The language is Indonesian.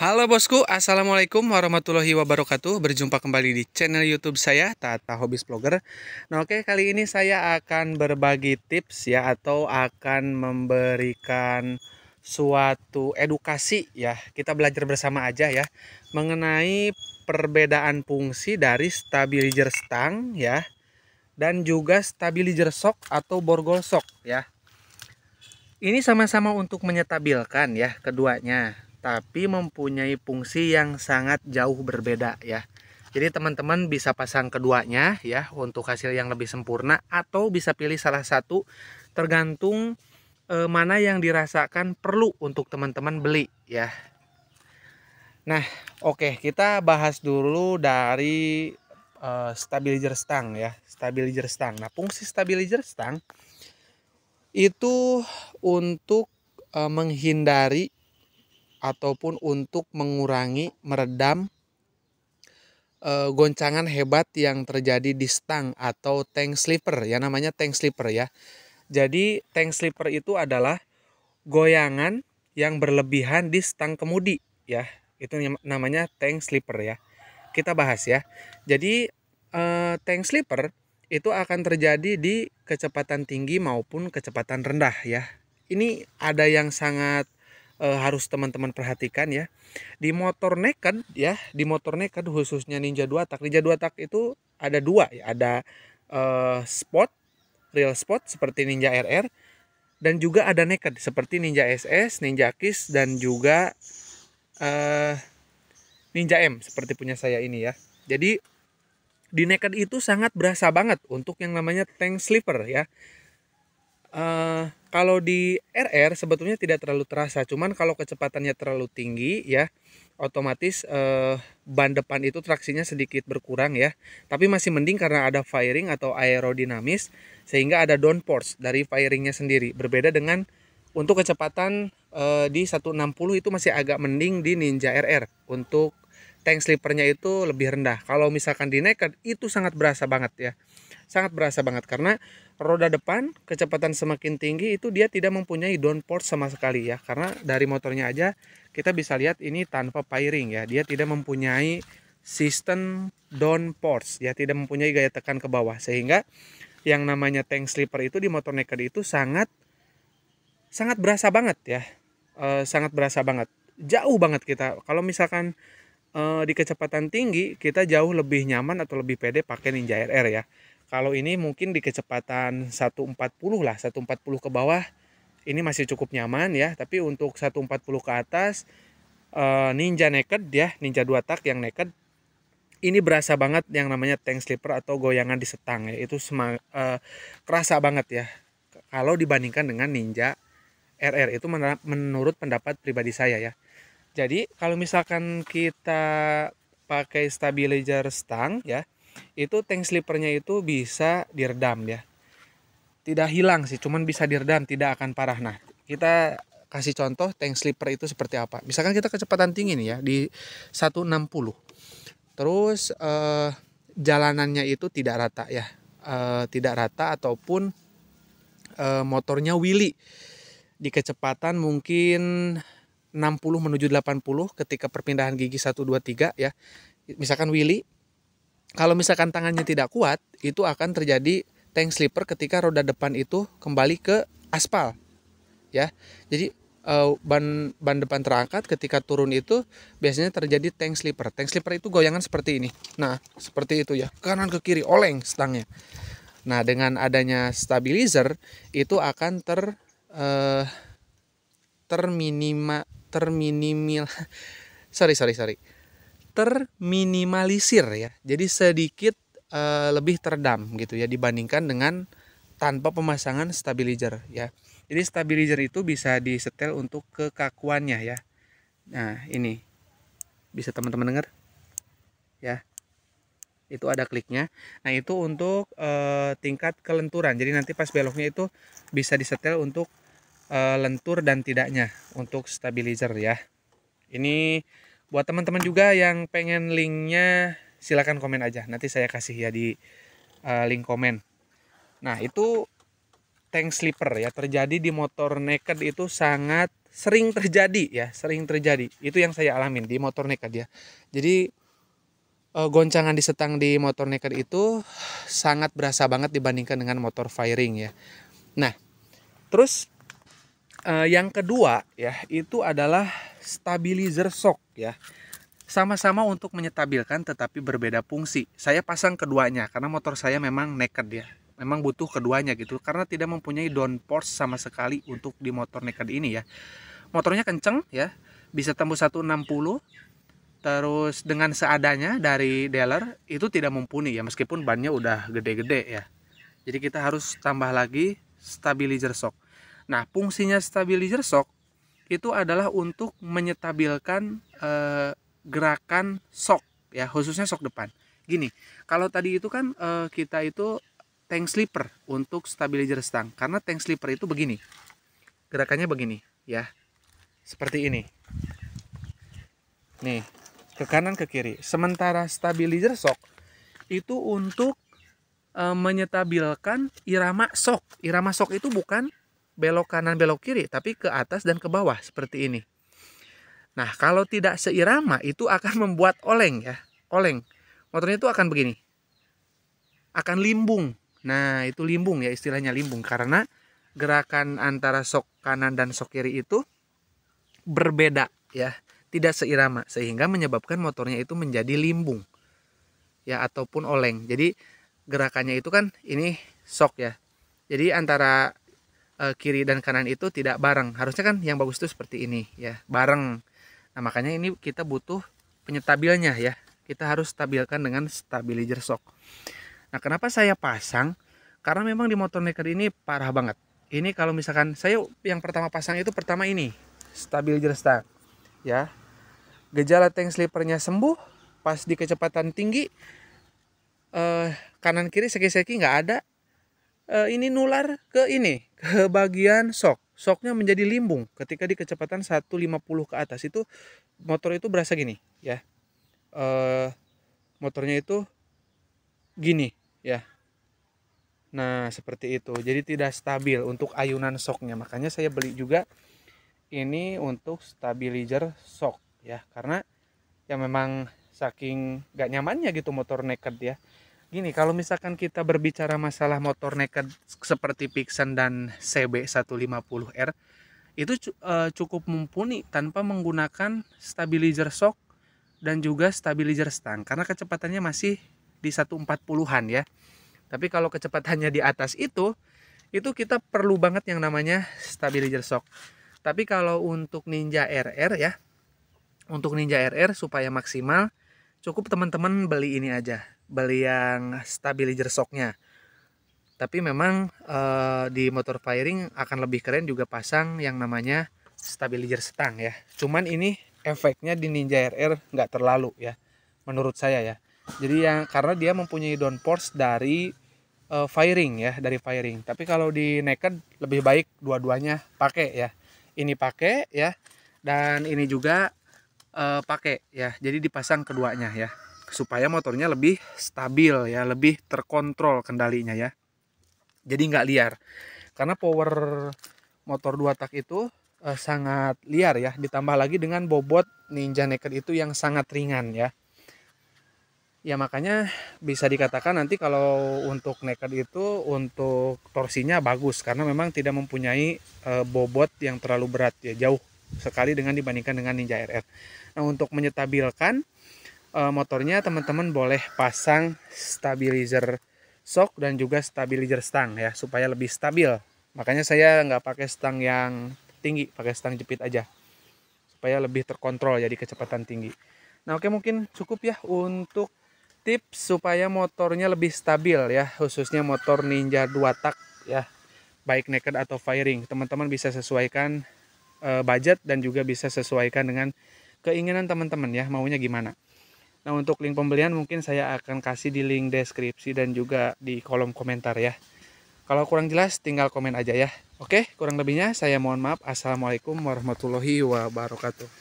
Halo bosku, assalamualaikum warahmatullahi wabarakatuh. Berjumpa kembali di channel YouTube saya, Tata Hobis Vlogger. Nah, oke, kali ini saya akan berbagi tips ya, atau akan memberikan suatu edukasi ya. Kita belajar bersama aja ya, mengenai perbedaan fungsi dari stabilizer stang ya, dan juga stabilizer shock atau borgol shock ya. Ini sama-sama untuk menyetabilkan ya keduanya, tapi mempunyai fungsi yang sangat jauh berbeda ya. Jadi teman-teman bisa pasang keduanya ya untuk hasil yang lebih sempurna, atau bisa pilih salah satu tergantung mana yang dirasakan perlu untuk teman-teman beli ya. Nah, oke, kita bahas dulu dari stabilizer stang ya, stabilizer stang. Nah, fungsi stabilizer stang itu untuk menghindari ataupun untuk mengurangi, meredam goncangan hebat yang terjadi di stang atau tank slipper ya, namanya tank slipper ya. Jadi tank slipper itu adalah goyangan yang berlebihan di stang kemudi ya. Itu namanya tank slipper ya. Kita bahas ya. Jadi tank slipper itu akan terjadi di kecepatan tinggi maupun kecepatan rendah ya. Ini ada yang sangat harus teman-teman perhatikan ya. Di motor naked ya, di motor naked khususnya Ninja 2 tak. Ninja 2 tak itu ada dua ya, ada sport, real sport seperti Ninja RR, dan juga ada naked seperti Ninja SS, Ninja Kiss, dan juga Ninja M seperti punya saya ini ya. Jadi di naked itu sangat berasa banget untuk yang namanya tank slipper ya. Kalau di RR sebetulnya tidak terlalu terasa, cuman kalau kecepatannya terlalu tinggi ya, otomatis ban depan itu traksinya sedikit berkurang ya. Tapi masih mending karena ada fairing atau aerodinamis, sehingga ada downforce dari fairingnya sendiri. Berbeda dengan untuk kecepatan di 160 itu masih agak mending di Ninja RR. Untuk tank slippernya itu lebih rendah. Kalau misalkan di naked itu sangat berasa banget ya. Sangat berasa banget karena roda depan kecepatan semakin tinggi itu dia tidak mempunyai downforce sama sekali ya. Karena dari motornya aja kita bisa lihat ini tanpa fairing ya. Dia tidak mempunyai sistem downforce ya, tidak mempunyai gaya tekan ke bawah, sehingga yang namanya tank slipper itu di motor naked itu sangat berasa banget ya. Sangat berasa banget. Jauh banget kita. Kalau misalkan di kecepatan tinggi kita jauh lebih nyaman atau lebih pede pakai Ninja RR ya. Kalau ini mungkin di kecepatan 140 lah, 140 ke bawah ini masih cukup nyaman ya. Tapi untuk 140 ke atas Ninja naked ya, Ninja 2 tak yang naked ini berasa banget yang namanya tank slipper atau goyangan di setang ya. Itu kerasa banget ya kalau dibandingkan dengan Ninja RR. Itu menurut pendapat pribadi saya ya. Jadi kalau misalkan kita pakai stabilizer stang ya, itu tank slippernya itu bisa diredam ya. Tidak hilang sih, cuman bisa diredam, tidak akan parah. Nah, kita kasih contoh tank slipper itu seperti apa. Misalkan kita kecepatan tinggi nih ya di 160. Terus jalanannya itu tidak rata ya. Tidak rata ataupun motornya wheelie di kecepatan mungkin 60 menuju 80 ketika perpindahan gigi 1 2 3 ya. Misalkan wheelie, kalau misalkan tangannya tidak kuat, itu akan terjadi tank slipper ketika roda depan itu kembali ke aspal ya. Jadi ban depan terangkat, ketika turun itu biasanya terjadi tank slipper. Tank slipper itu goyangan seperti ini. Nah, seperti itu ya. Kanan ke kiri oleng stangnya. Nah, dengan adanya stabilizer itu akan terminimalisir ya. Jadi sedikit lebih teredam gitu ya dibandingkan dengan tanpa pemasangan stabilizer ya. Jadi stabilizer itu bisa disetel untuk kekakuannya ya. Nah, ini bisa teman-teman dengar ya. Itu ada kliknya. Nah, itu untuk tingkat kelenturan. Jadi nanti pas beloknya itu bisa disetel untuk lentur dan tidaknya untuk stabilizer ya. Ini buat teman-teman juga yang pengen linknya, silahkan komen aja. Nanti saya kasih ya di link komen. Nah, itu tank slipper ya, terjadi di motor naked itu sangat sering terjadi ya, sering terjadi. Itu yang saya alamin di motor naked ya. Jadi goncangan di setang di motor naked itu sangat berasa banget dibandingkan dengan motor firing ya. Nah, terus yang kedua ya, itu adalah stabilizer shock ya. Sama-sama untuk menyetabilkan tetapi berbeda fungsi. Saya pasang keduanya karena motor saya memang naked ya. Memang butuh keduanya gitu karena tidak mempunyai downforce sama sekali untuk di motor naked ini ya. Motornya kenceng ya, bisa tembus 160. Terus dengan seadanya dari dealer itu tidak mumpuni ya, meskipun bannya udah gede-gede ya. Jadi kita harus tambah lagi stabilizer shock. Nah, fungsinya stabilizer shock itu adalah untuk menyetabilkan gerakan shock ya, khususnya shock depan. Gini, kalau tadi itu kan kita itu tank slipper untuk stabilizer stang. Karena tank slipper itu begini. Gerakannya begini ya. Seperti ini. Nih, ke kanan ke kiri. Sementara stabilizer shock itu untuk menyetabilkan irama shock. Irama shock itu bukan belok kanan belok kiri, tapi ke atas dan ke bawah seperti ini. Nah, kalau tidak seirama itu akan membuat oleng ya. Oleng. Motornya itu akan begini. Akan limbung. Nah, itu limbung ya, istilahnya limbung. Karena gerakan antara shock kanan dan shock kiri itu berbeda ya. Tidak seirama. Sehingga menyebabkan motornya itu menjadi limbung. Ya, ataupun oleng. Jadi, gerakannya itu kan ini shock ya. Jadi, antara kiri dan kanan itu tidak bareng. Harusnya kan yang bagus itu seperti ini ya. Bareng. Nah, makanya ini kita butuh penyetabilnya ya. Kita harus stabilkan dengan stabilizer shock. Nah, kenapa saya pasang? Karena memang di motor naked ini parah banget. Ini kalau misalkan saya yang pertama pasang itu pertama ini, stabilizer stang. Ya. Gejala tank slippernya sembuh, pas di kecepatan tinggi kanan kiri seki-seki nggak ada. Ini nular ke ini, ke bagian shock. Shocknya menjadi limbung ketika di kecepatan 150 ke atas itu motor itu berasa gini ya, motornya itu gini ya. Nah, seperti itu. Jadi tidak stabil untuk ayunan shocknya. Makanya saya beli juga ini untuk stabilizer shock ya, karena ya memang saking gak nyamannya gitu motor naked ya. Gini, kalau misalkan kita berbicara masalah motor naked seperti Pixen dan CB 150R itu cukup mumpuni tanpa menggunakan stabilizer shock dan juga stabilizer stang karena kecepatannya masih di 140-an ya. Tapi kalau kecepatannya di atas itu kita perlu banget yang namanya stabilizer shock. Tapi kalau untuk Ninja RR ya, untuk Ninja RR supaya maksimal cukup teman-teman beli ini aja, beli yang stabilizer shocknya. Tapi memang di motor firing akan lebih keren juga pasang yang namanya stabilizer stang ya. Cuman ini efeknya di Ninja RR nggak terlalu ya, menurut saya ya. Jadi yang karena dia mempunyai downforce dari firing ya, dari firing. Tapi kalau di naked lebih baik dua-duanya pakai ya. Ini pakai ya, dan ini juga pakai ya. Jadi dipasang keduanya ya, supaya motornya lebih stabil ya, lebih terkontrol kendalinya ya. Jadi nggak liar. Karena power motor 2 tak itu sangat liar ya, ditambah lagi dengan bobot Ninja Naked itu yang sangat ringan ya. Ya makanya bisa dikatakan nanti kalau untuk naked itu untuk torsinya bagus karena memang tidak mempunyai bobot yang terlalu berat ya, jauh sekali dengan dibandingkan dengan Ninja RR. Nah, untuk menyetabilkan motornya teman-teman boleh pasang stabilizer shock dan juga stabilizer stang ya supaya lebih stabil. Makanya saya nggak pakai stang yang tinggi, pakai stang jepit aja supaya lebih terkontrol jadi kecepatan tinggi. Nah, oke, mungkin cukup ya untuk tips supaya motornya lebih stabil ya, khususnya motor Ninja 2 tak ya, baik naked atau firing. Teman-teman bisa sesuaikan budget dan juga bisa sesuaikan dengan keinginan teman-teman ya, maunya gimana. Nah, untuk link pembelian mungkin saya akan kasih di link deskripsi dan juga di kolom komentar ya. Kalau kurang jelas tinggal komen aja ya. Oke, kurang lebihnya saya mohon maaf. Assalamualaikum warahmatullahi wabarakatuh.